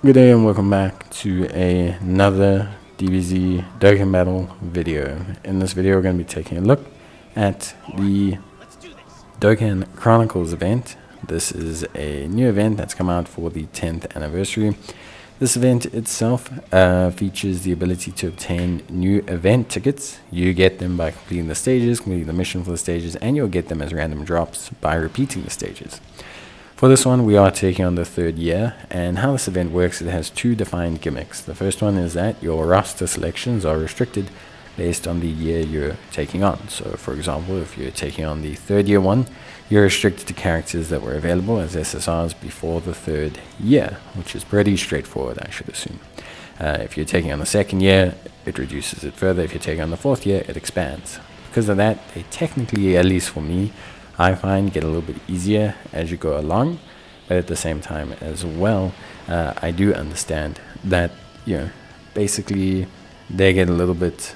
Good day and welcome back to another DBZ Dokkan Battle video. In this video we're going to be taking a look at the Dokkan Chronicles event. This is a new event that's come out for the 10th anniversary. This event itself features the ability to obtain new event tickets. You get them by completing the stages, completing the mission for the stages, and you'll get them as random drops by repeating the stages. For this one, we are taking on the third year, and how this event works, it has two defined gimmicks. The first one is that your roster selections are restricted based on the year you're taking on. So, for example, if you're taking on the third year one, you're restricted to characters that were available as SSRs before the third year, which is pretty straightforward, I should assume. If you're taking on the second year, it reduces it further. If you're taking on the fourth year, it expands. Because of that, they technically, at least for me, I find get a little bit easier as you go along, but at the same time as well, I do understand that, basically they get a little bit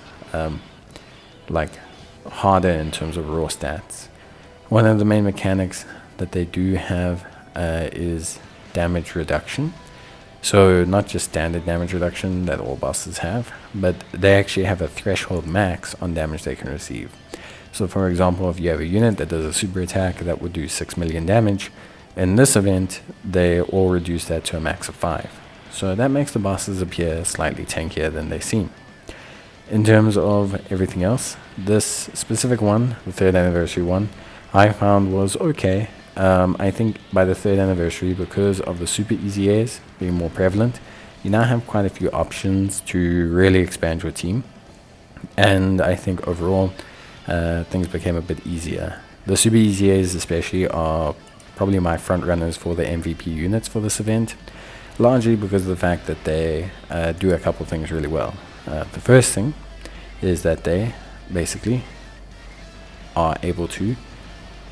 harder in terms of raw stats. One of the main mechanics that they do have is damage reduction. So not just standard damage reduction that all bosses have, but they actually have a threshold max on damage they can receive. So for example, if you have a unit that does a super attack that would do 6 million damage, in this event, they all reduce that to a max of 5. So that makes the bosses appear slightly tankier than they seem. In terms of everything else, this specific one, the 3rd anniversary one, I found was okay. I think by the 3rd anniversary, because of the super easy A's being more prevalent, you now have quite a few options to really expand your team. And I think overall, things became a bit easier. The super easy A's especially are probably my front runners for the MVP units for this event, largely because of the fact that they do a couple things really well. The first thing is that they basically are able to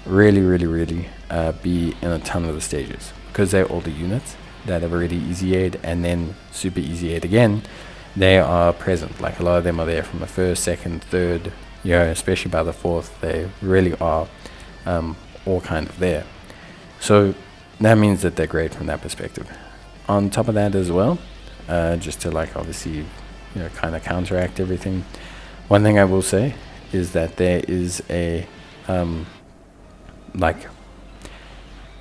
really be in a ton of the stages, because they're all the units that have already easy aid and then super easy aid again. They are present, like a lot of them are there from the 1st, 2nd, 3rd, especially by the 4th, they really are all kind of there. So that means that they're great from that perspective. On top of that as well, just to obviously, kind of counteract everything, one thing I will say is that there is a, I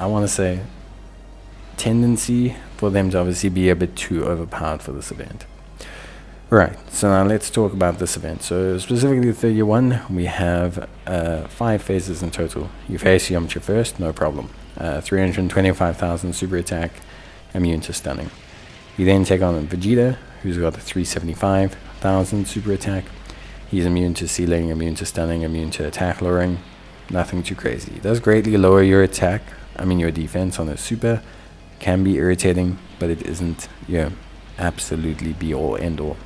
want to say, tendency for them to obviously be a bit too overpowered for this event. Right, so now let's talk about this event. So specifically the 3rd year one, we have 5 phases in total. You face Yamcha first, no problem. 325,000 super attack, immune to stunning. You then take on Vegeta, who's got 375,000 super attack. He's immune to sealing, immune to stunning, immune to attack lowering. Nothing too crazy. It does greatly lower your attack, your defense on a super. Can be irritating, but it isn't, absolutely be all end all.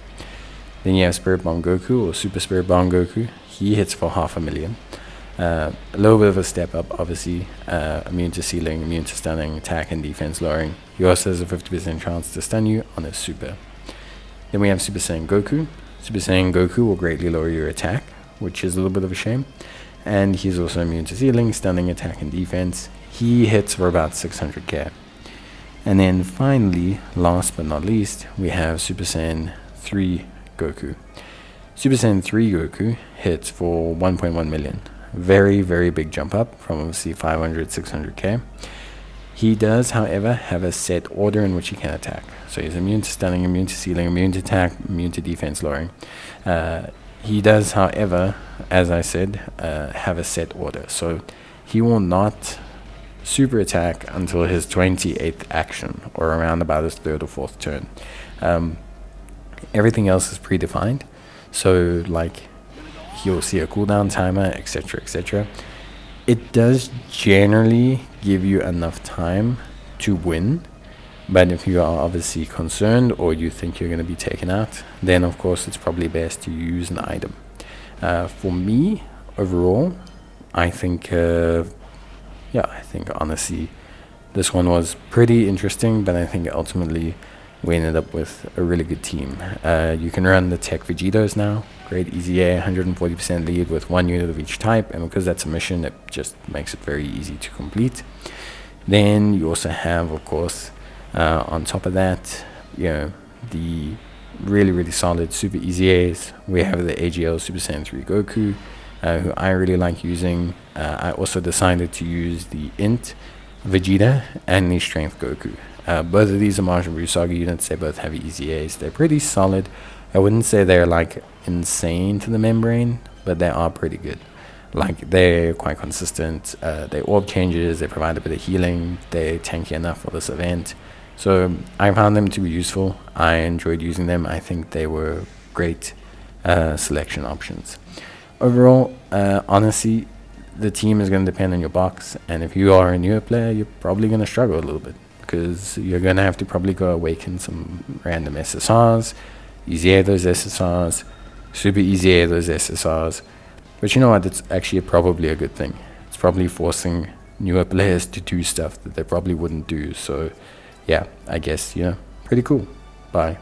Then you have Spirit Bomb Goku, or Super Spirit Bomb Goku. He hits for 500,000. A little bit of a step up, obviously. Immune to sealing, immune to stunning, attack and defense lowering. He also has a 50% chance to stun you on his super. Then we have Super Saiyan Goku. Super Saiyan Goku will greatly lower your attack, which is a little bit of a shame. And he's also immune to sealing, stunning, attack and defense. He hits for about 600k. And then finally, last but not least, we have Super Saiyan 3 Goku. Super Saiyan 3 Goku hits for 1.1 million. Very big jump up from obviously 500, 600k. He does, however, have a set order in which he can attack. So he's immune to stunning, immune to sealing, immune to attack, immune to defense lowering. He does, however, as I said, have a set order. So he will not super attack until his 28th action, or around about his 3rd or 4th turn. Everything else is predefined, so he'll see a cooldown timer, etc. It does generally give you enough time to win, but if you are obviously concerned or you think you're going to be taken out, then of course it's probably best to use an item. For me, overall, I think honestly this one was pretty interesting, but I think ultimately we ended up with a really good team. You can run the TEQ Vegetos now, great easy A, 140% lead with 1 unit of each type, and because that's a mission, it just makes it very easy to complete. Then you also have, of course, on top of that, the really solid super easy A's. We have the AGL Super Saiyan 3 Goku, who I really like using. I also decided to use the INT Vegeta and the Strength Goku. Both of these are Majin Buu Saga units. They both have easy A's. They're pretty solid. I wouldn't say they're like insane to the membrane, but they are pretty good. Like, they're quite consistent. They orb changes, they provide a bit of healing, they're tanky enough for this event. So I found them to be useful. I enjoyed using them. I think they were great selection options. Overall, honestly, the team is going to depend on your box, and if you are a newer player, you're probably going to struggle a little bit, because you're going to have to probably go awaken some random SSRs, easy A those SSRs, super easy A those SSRs. But you know what, it's actually probably a good thing. It's probably forcing newer players to do stuff that they probably wouldn't do. So yeah, I guess, pretty cool. Bye.